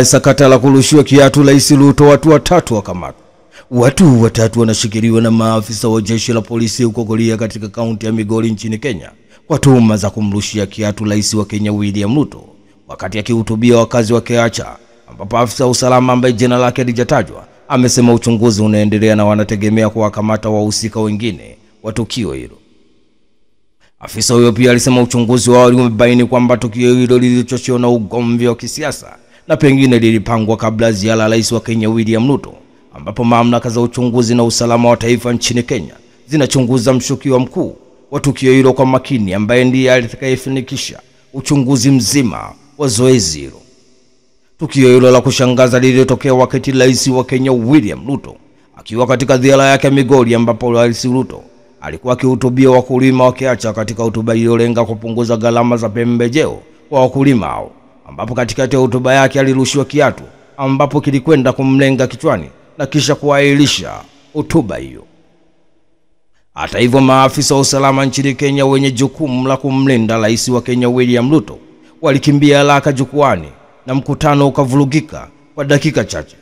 Sakata la kurushiwa kiatu Rais Ruto, watu watatu wakamatwa. Watu watatu wanashikiliwa na maafisa wa jeshi la polisi huko Kuria katika kaunti ya Migori nchini Kenya kwa tuhuma za kumrushia kiatu Rais wa Kenya William Ruto wakati akihutubia wakazi wa Keacha, ambapo afisa wa usalama ambaye jina lake halijatajwa amesema uchunguzi unaendelea na wanategemea kuwakamata wahusika wengine wa tukio hilo. Afisa huyo pia alisema uchunguzi wao umebaini kwamba tukio hilo lilichochewa na ugomvi wa kisiasa na pengine lilipangwa kabla ziara Rais wa Kenya William Ruto, ambapo mamlaka za uchunguzi na usalama wa taifa nchini Kenya zinachunguza mshukiwa mkuu wa tukio hilo kwa makini, ambaye ndiye atakayefanikisha uchunguzi mzima wa zoezi hilo. Tukio hilo la kushangaza lilitokea wakati Rais wa Kenya William Ruto akiwa katika ziara yake Migori, ambapo Rais Ruto alikuwa akihutubia wakulima wa Keacha katika hotuba iliyolenga kupunguza gharama za pembejeo kwa wakulima hao, ambapo katikati ya hotuba yake alirushiwa kiatu ambapo kilikwenda kumlenga kichwani na kisha kuahirisha hotuba hiyo. Hata hivyo, maafisa wa usalama nchini Kenya wenye jukumu la kumlinda Rais wa Kenya William Ruto walikimbia haraka jukwani na mkutano ukavurugika kwa dakika chache,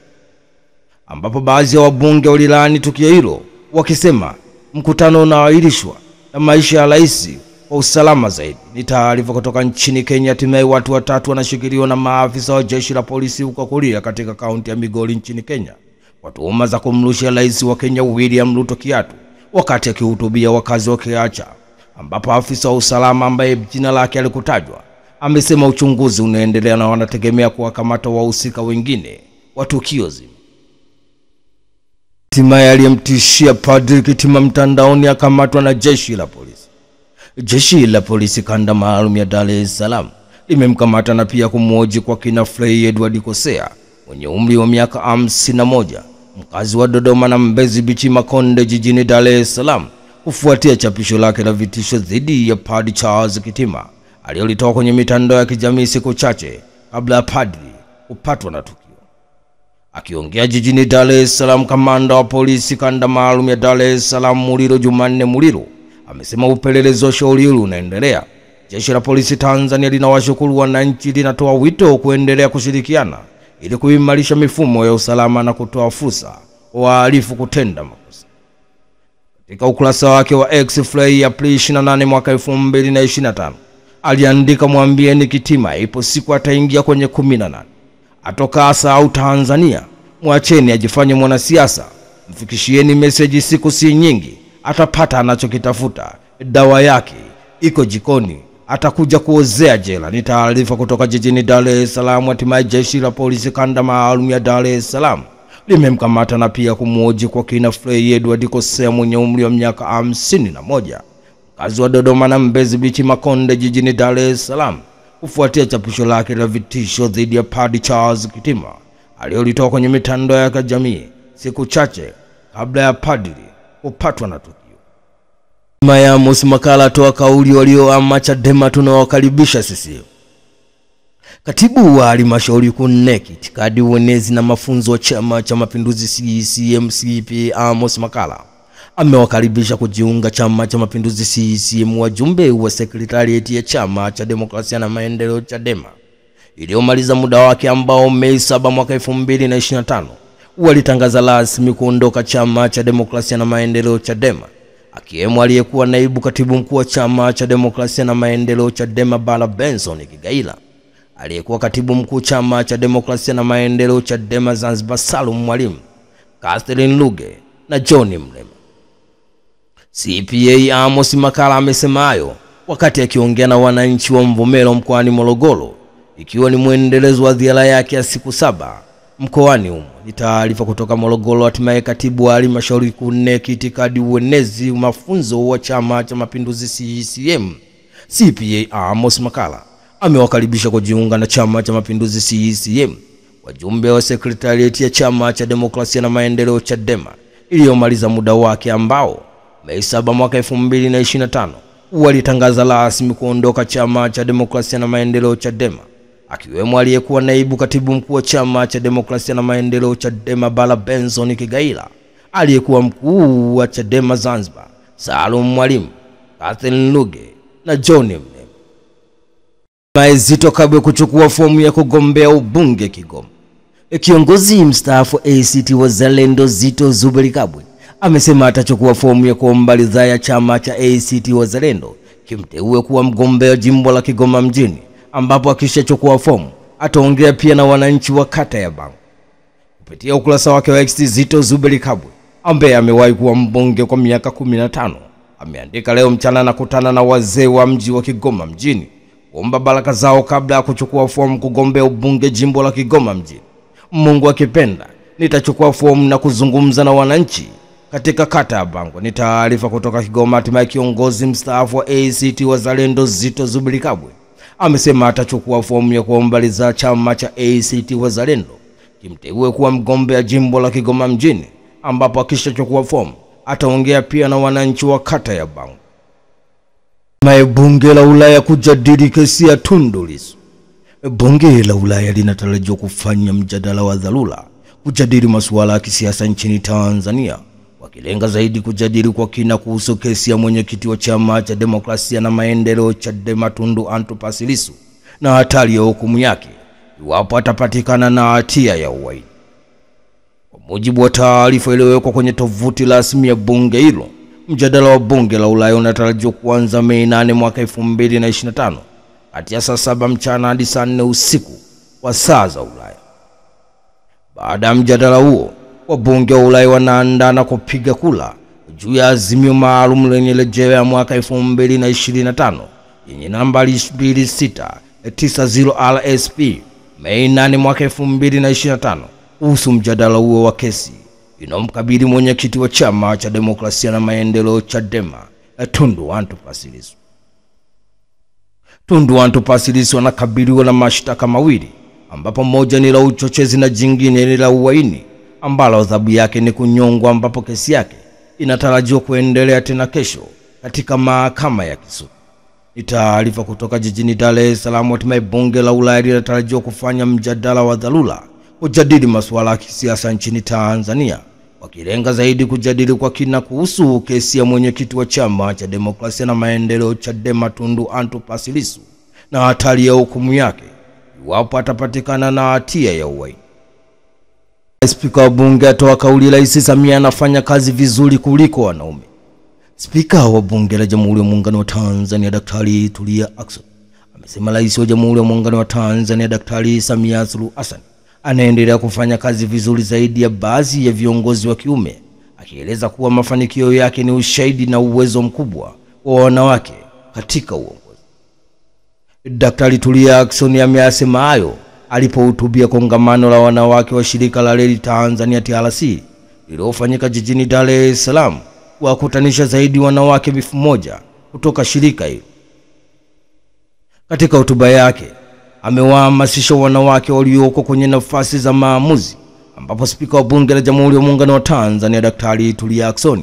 ambapo baadhi ya wabunge walilaani tukio hilo wakisema mkutano unaahirishwa na maisha ya rais kwa usalama zaidi. Ni taarifa kutoka nchini Kenya. Hatimaye watu watatu wanashikiliwa na maafisa wa jeshi la polisi huko Kuria katika kaunti ya Migori nchini Kenya kwa tuhuma za kumrushia Rais wa Kenya William Ruto kiatu wakati akihutubia wakazi wa Keacha, ambapo afisa wa usalama ambaye jina lake halikutajwa amesema uchunguzi unaendelea na wanategemea kuwakamata wahusika wengine wa tukio zima. Hatimaye aliyemtishia Padri Kitima mtandaoni akamatwa na jeshi la polisi. Jeshi la polisi kanda maalum ya Dar es Salaam limemkamata na pia kumhoji kwa kina Frey Edward Kosea mwenye umri wa miaka 51, mkazi wa Dodoma na Mbezi Beach Makonde jijini Dar es Salaam, kufuatia chapisho lake la vitisho dhidi ya Padri Charles Kitima aliyolitoa kwenye mitandao ya kijamii siku chache kabla ya padri kupatwa na tukio. Akiongea jijini Dar es Salaam, kamanda wa polisi kanda maalum ya Dar es Salaam Muliro Jumanne Muliro amesema upelelezi wa shauri hilo unaendelea. Jeshi la polisi Tanzania linawashukuru wananchi, linatoa wito kuendelea kushirikiana ili kuimarisha mifumo ya usalama na kutoa fursa kwa wahalifu kutenda makosa. Katika ukurasa wake wa X, Frey Aprili 28 mwaka 2025 aliandika, mwambieni Kitima ipo siku ataingia kwenye 18, atoka asa au Tanzania, mwacheni ajifanye mwanasiasa, mfikishieni message, siku si nyingi atapata anachokitafuta, dawa yake iko jikoni, atakuja kuozea jela. Ni taarifa kutoka jijini Dar es Salaam. Hatimaye jeshi la polisi kanda maalum ya Dar es Salaam limemkamata na pia kumhoji kwa kina Frey Edward Kosea mwenye umri wa miaka 51, mkazi wa Dodoma na Mbezi Beach Makonde jijini Dar es Salaam, kufuatia chapisho lake la vitisho dhidi ya Padri Charles Kitima aliyolitoa kwenye mitandao ya kijamii siku chache kabla ya padri kupatwa na tukio. Amos Makala toa kauli walioama Chadema tunawakaribisha sisi. Katibu wa halmashauri kuu NEC itikadi, uenezi na mafunzo wa Chama cha Mapinduzi CCM Amos Makala amewakaribisha kujiunga Chama cha Mapinduzi CCM wajumbe wa sekretariat ya Chama cha Demokrasia na Maendeleo Chadema iliyomaliza muda wake, ambao Mei 7 mwaka 2025 walitangaza rasmi kuondoka Chama cha Demokrasia na Maendeleo Chadema, akiwemo aliyekuwa naibu katibu mkuu wa Chama cha Demokrasia na Maendeleo Chadema Bala Benson Kigaila, aliyekuwa katibu mkuu Chama cha Demokrasia na Maendeleo Chadema Zanzibar Salum Mwalimu, Catherine Luge na John Mrema. CPA Amos Makala amesema hayo wakati akiongea na wananchi wa Mvomero mkoani Morogoro, ikiwa ni muendelezo wa ziara yake ya siku 7 mkoani humo. Ni taarifa kutoka Morogoro. Hatimaye katibu wa halmashauri kuu NEC itikadi, uenezi na mafunzo wa Chama cha Mapinduzi CCM CPA Amos Makala amewakaribisha kujiunga na Chama cha Mapinduzi CCM wajumbe wa sekretariat ya Chama cha Demokrasia na Maendeleo Chadema iliyomaliza muda wake, ambao Mei 7 mwaka 2025 walitangaza rasmi kuondoka Chama cha Demokrasia na Maendeleo Chadema, akiwemo aliyekuwa naibu katibu mkuu wa Chama cha Demokrasia na Maendeleo Chadema Bala Benson Kigaila, aliyekuwa mkuu wa Chadema Zanzibar Salum Mwalimu, Catherine Luge na John Mrema. Zitto Kabwe kuchukua fomu ya kugombea ubunge Kigoma. Kiongozi mstaafu ACT Wazalendo Zitto Zuberi Kabwe amesema atachukua fomu ya kuomba ridhaa ya chama cha ACT Wazalendo kimteue kuwa mgombea jimbo la Kigoma mjini, ambapo akishachukua fomu ataongea pia na wananchi wa kata ya Bangu. Kupitia ukurasa wake wa X, Zitto Zuberi Kabwe ambaye amewahi kuwa mbunge kwa miaka 15 ameandika leo mchana na kutana na wazee wa mji wa Kigoma mjini kuomba baraka zao kabla ya kuchukua fomu kugombea ubunge jimbo la Kigoma mjini. Mungu akipenda nitachukua fomu na kuzungumza na wananchi katika kata ya Bangu. Ni taarifa kutoka Kigoma. Hatimaye kiongozi mstaafu wa ACT Wazalendo Zitto Zuberi Kabwe amesema atachukua fomu ya kuomba ridhaa chama cha ACT Wazalendo kimteue kuwa mgombea jimbo la Kigoma mjini, ambapo akishachukua fomu ataongea pia na wananchi wa kata ya Bangu. Bunge la Ulaya kujadili kesi ya Tundu Lissu. Bunge la Ulaya linatarajiwa kufanya mjadala wa dharura kujadili masuala ya kisiasa nchini Tanzania, wakilenga zaidi kujadili kwa kina kuhusu kesi ya mwenyekiti wa chama cha demokrasia na maendeleo Chadema Tundu Antipas Lissu na hatari ya hukumu yake iwapo atapatikana na hatia ya uhaini. Kwa mujibu wa taarifa iliyowekwa kwenye tovuti rasmi ya bunge hilo, mjadala wa bunge la Ulaya unatarajiwa kuanza Mei 8 mwaka 2025 kati ya saa 7 mchana hadi saa 4 usiku kwa saa za Ulaya. Baada ya mjadala huo, wabunge wa Ulaya wanaandaa na kupiga kura juu ya azimio maalum lenye rejea ya mwaka 2025 yenye nambari 2690 RSP Mei 8 mwaka 2025 kuhusu mjadala huo wa kesi inomkabili mwenyekiti wa chama cha demokrasia na maendeleo Chadema Tundu Antipas Lissu. Tundu Antipas Lissu anakabiliwa na mashtaka mawili, ambapo moja ni la uchochezi na jingine ni la uhaini, ambalo adhabu yake ni kunyongwa, ambapo kesi yake inatarajiwa kuendelea tena kesho katika mahakama ya Kisutu. Ni taarifa kutoka jijini Dar es Salaam. Hatimaye bunge la Ulaya linatarajiwa kufanya mjadala wa dharura kujadili masuala ya kisiasa nchini Tanzania, wakilenga zaidi kujadili kwa kina kuhusu kesi ya mwenyekiti wa chama cha demokrasia na maendeleo Chadema Tundu Antipas Lissu na hatari ya hukumu yake iwapo atapatikana na hatia ya uhaini. Spika wa bunge atoa kauli Rais Samia anafanya kazi vizuri kuliko wanaume. Spika wa bunge la Jamhuri ya Muungano wa Tanzania Daktari Tulia Ackson amesema Rais wa Jamhuri ya Muungano wa Tanzania Daktari Samia Suluhu Hassan anaendelea kufanya kazi vizuri zaidi ya baadhi ya viongozi wa kiume, akieleza kuwa mafanikio yake ni ushahidi na uwezo mkubwa wa wanawake katika uongozi. Daktari Tulia Ackson ameyasema hayo alipohutubia kongamano la wanawake wa shirika la reli Tanzania TRC lililofanyika jijini Dar es Salaam, kuwakutanisha zaidi wanawake 1000 kutoka shirika hilo. Katika hotuba yake amewahamasisha wanawake walioko kwenye nafasi za maamuzi, ambapo spika wa bunge la Jamhuri ya Muungano wa Tanzania Daktari Tulia Ackson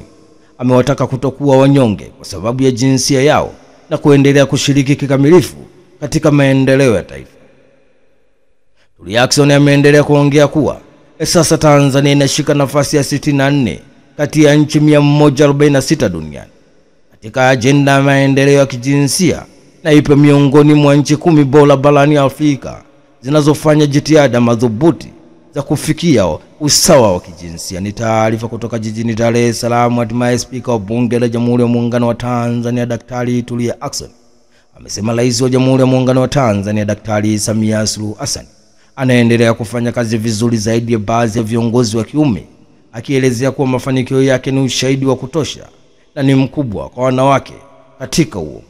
amewataka kutokuwa wanyonge kwa sababu ya jinsia yao na kuendelea kushiriki kikamilifu katika maendeleo ya taifa. Tulia Ackson ameendelea kuongea kuwa sasa Tanzania inashika nafasi ya 64 kati ya nchi 146 duniani katika ajenda ya maendeleo ya kijinsia, na ipo miongoni mwa nchi 10 bora barani Afrika zinazofanya jitihada madhubuti za kufikia usawa wa kijinsia. Ni taarifa kutoka jijini Dar es Salaam. Hatimaye spika wa bunge la Jamhuri ya Muungano wa Tanzania Daktari Tulia Ackson amesema Rais wa Jamhuri ya Muungano wa Tanzania Daktari Samia Suluhu Hassan anaendelea kufanya kazi vizuri zaidi ya baadhi ya viongozi wa kiume, akielezea kuwa mafanikio yake ni ushahidi wa kutosha na ni mkubwa kwa wanawake katika uongozi.